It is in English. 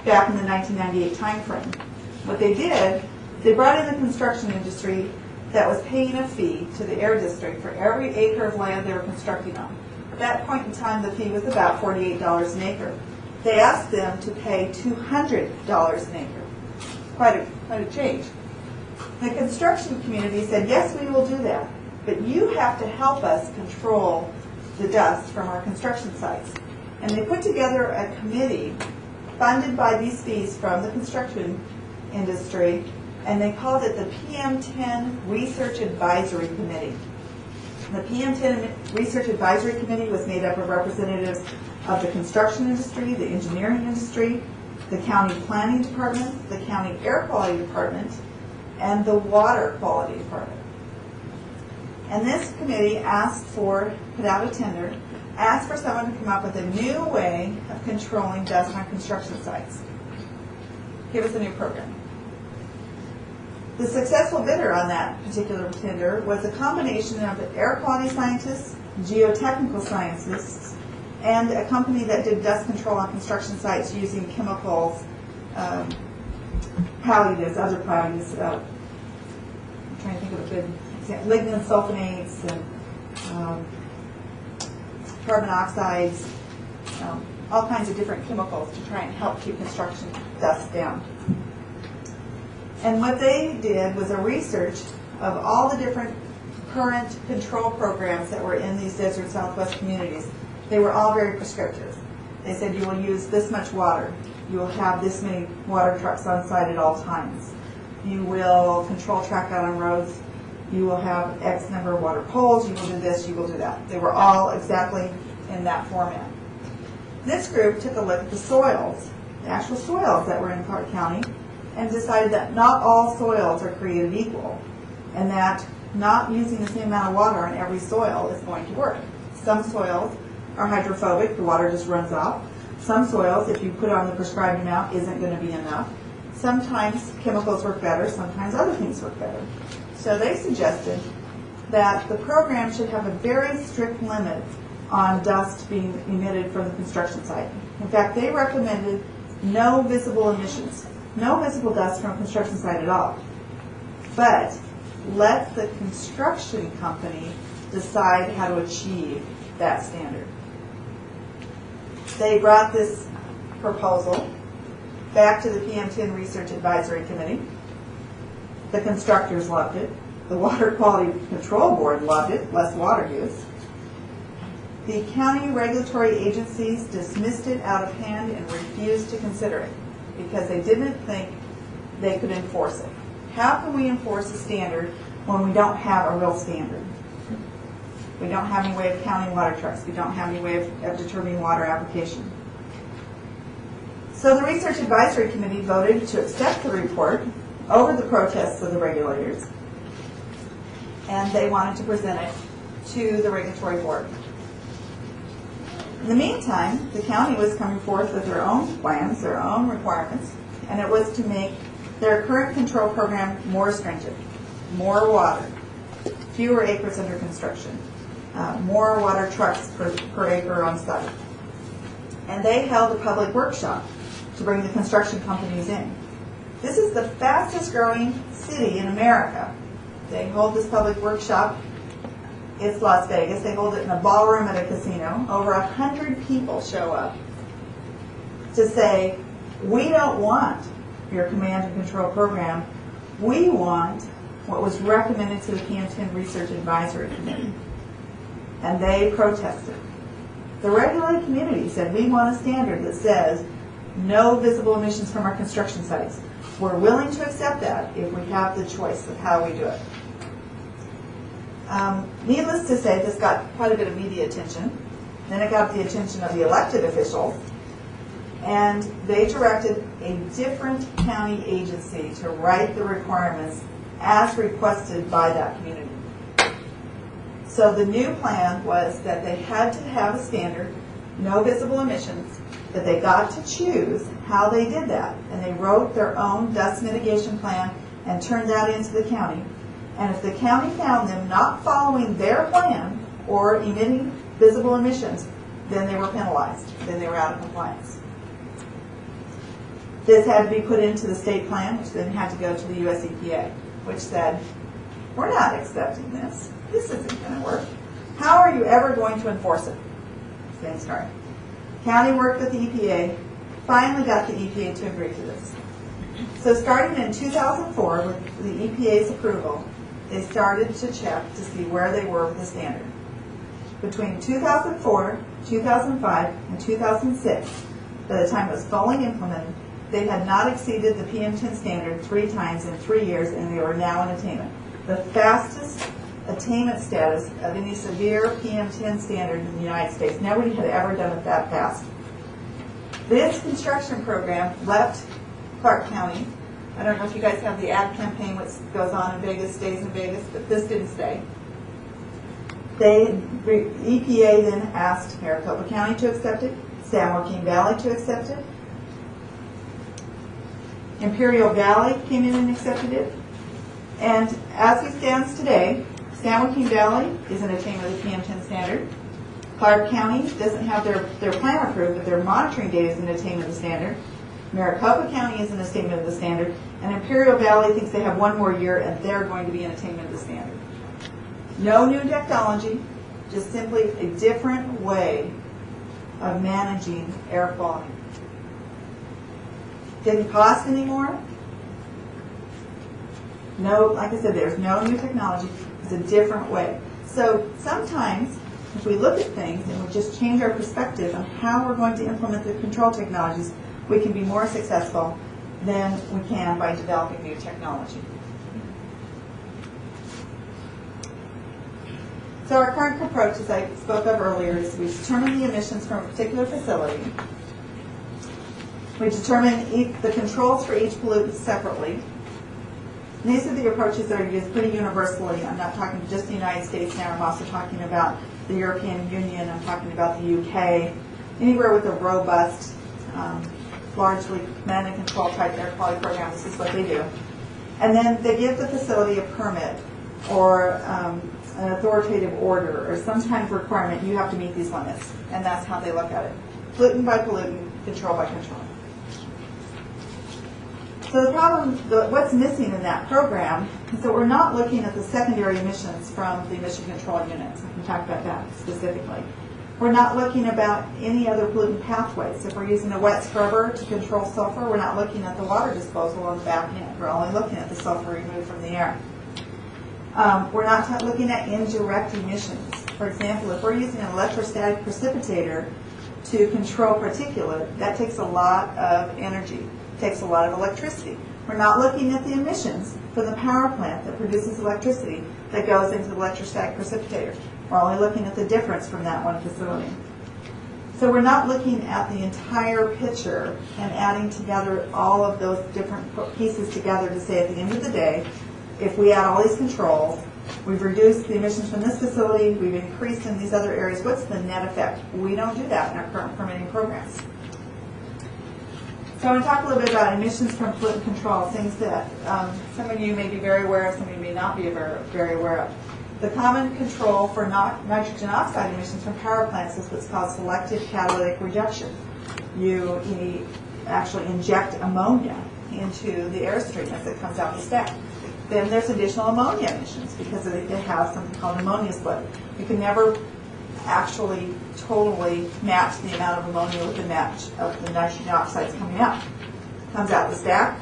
back in the 1998 time frame. What they did, they brought in the construction industry that was paying a fee to the air district for every acre of land they were constructing on. At that point in time, the fee was about $48 an acre. They asked them to pay $200 an acre. Quite a change. The construction community said, yes, we will do that, but you have to help us control the dust from our construction sites. And they put together a committee funded by these fees from the construction industry, and they called it the PM10 Research Advisory Committee. The PM10 Research Advisory Committee was made up of representatives of the construction industry, the engineering industry, the county planning department, the county air quality department, and the water quality department. And this committee put out a tender, asked for someone to come up with a new way of controlling dust on construction sites. Give us a new program. The successful bidder on that particular tender was a combination of air quality scientists, geotechnical scientists, and a company that did dust control on construction sites using chemicals, pollutants, other pollutants. I'm trying to think of a good example. Lignin sulfonates and carbon oxides, all kinds of different chemicals to try and help keep construction dust down. And what they did was a research of all the different current control programs that were in these desert Southwest communities. They were all very prescriptive. They said you will use this much water. You will have this many water trucks on site at all times. You will control track out on roads. You will have X number of water poles. You will do this, you will do that. They were all exactly in that format. This group took a look at the soils, the actual soils that were in Clark County, and decided that not all soils are created equal, and that not using the same amount of water on every soil is going to work. Some soils are hydrophobic, the water just runs off. Some soils, if you put on the prescribed amount, isn't going to be enough. Sometimes chemicals work better, sometimes other things work better. So they suggested that the program should have a very strict limit on dust being emitted from the construction site. In fact, they recommended no visible emissions, no visible dust from a construction site at all. But let the construction company decide how to achieve that standard. They brought this proposal back to the PM10 Research Advisory Committee. The constructors loved it. The Water Quality Control Board loved it, less water use. The county regulatory agencies dismissed it out of hand and refused to consider it because they didn't think they could enforce it. How can we enforce a standard when we don't have a real standard? We don't have any way of counting water trucks. We don't have any way of determining water application. So the Research Advisory Committee voted to accept the report over the protests of the regulators, and they wanted to present it to the regulatory board. In the meantime, the county was coming forth with their own plans, their own requirements, and it was to make their current control program more stringent, more water, fewer acres under construction, more water trucks per acre on site. And they held a public workshop to bring the construction companies in. This is the fastest growing city in America. They hold this public workshop. It's Las Vegas. They hold it in a ballroom at a casino. Over 100 people show up to say, we don't want your command and control program. We want what was recommended to the PM10 Research Advisory Committee. And they protested. The regulated community said, we want a standard that says no visible emissions from our construction sites. We're willing to accept that if we have the choice of how we do it. Needless to say, this got quite a bit of media attention. Then it got the attention of the elected officials, and they directed a different county agency to write the requirements as requested by that community. So the new plan was that they had to have a standard, no visible emissions, that they got to choose how they did that. And they wrote their own dust mitigation plan and turned that into the county. And if the county found them not following their plan or emitting visible emissions, then they were penalized. Then they were out of compliance. This had to be put into the state plan, which then had to go to the US EPA, which said, we're not accepting this. This isn't going to work. How are you ever going to enforce it? Same story. County worked with the EPA, finally got the EPA to agree to this. So starting in 2004, with the EPA's approval, they started to check to see where they were with the standard. Between 2004, 2005, and 2006, by the time it was fully implemented, they had not exceeded the PM10 standard 3 times in 3 years, and they were now in attainment. The fastest attainment status of any severe PM10 standard in the United States. Nobody had ever done it that fast. This construction program left Clark County. I don't know if you guys have the ad campaign, which goes on in Vegas, stays in Vegas, but this didn't stay. EPA then asked Maricopa County to accept it, San Joaquin Valley to accept it. Imperial Valley came in and accepted it. And as it stands today, San Joaquin Valley is in attainment of the PM10 standard. Clark County doesn't have their plan approved, but their monitoring data is in attainment of the standard. Maricopa County is in attainment of the standard. And Imperial Valley thinks they have 1 more year, and they're going to be in attainment of the standard. No new technology, just simply a different way of managing air quality. Didn't cost any more. No, like I said, there's no new technology. It's a different way. So sometimes, if we look at things and we just change our perspective on how we're going to implement the control technologies, we can be more successful than we can by developing new technology. So our current approach, as I spoke of earlier, is we determine the emissions from a particular facility. We determine the controls for each pollutant separately. And these are the approaches that are used pretty universally. I'm not talking just the United States now. I'm also talking about the European Union. I'm talking about the UK. Anywhere with a robust, largely command and control type air quality program, this is what they do. And then they give the facility a permit or an authoritative order or some kind of requirement. You have to meet these limits. And that's how they look at it. Pollutant by pollutant, control by control. So the problem, what's missing in that program is that we're not looking at the secondary emissions from the emission control units. I can talk about that specifically. We're not looking about any other pollutant pathways. If we're using a wet scrubber to control sulfur, we're not looking at the water disposal on the back end. We're only looking at the sulfur removed from the air. We're not looking at indirect emissions. For example, if we're using an electrostatic precipitator to control particulate, that takes a lot of energy. Takes a lot of electricity. We're not looking at the emissions from the power plant that produces electricity that goes into the electrostatic precipitator. We're only looking at the difference from that one facility. So we're not looking at the entire picture and adding together all of those different pieces together to say at the end of the day, if we add all these controls, we've reduced the emissions from this facility, we've increased in these other areas, what's the net effect? We don't do that in our current permitting programs. So I want to talk a little bit about emissions from pollutant control, things that some of you may be very aware of, some of you may not be very aware of. The common control for nitrogen oxide emissions from power plants is what's called selective catalytic reduction. You actually inject ammonia into the airstream as it comes out the stack. Then there's additional ammonia emissions because it has something called ammonia split. You can never actually totally match the amount of ammonia with the match of the nitrogen oxides coming out. Comes out the stack,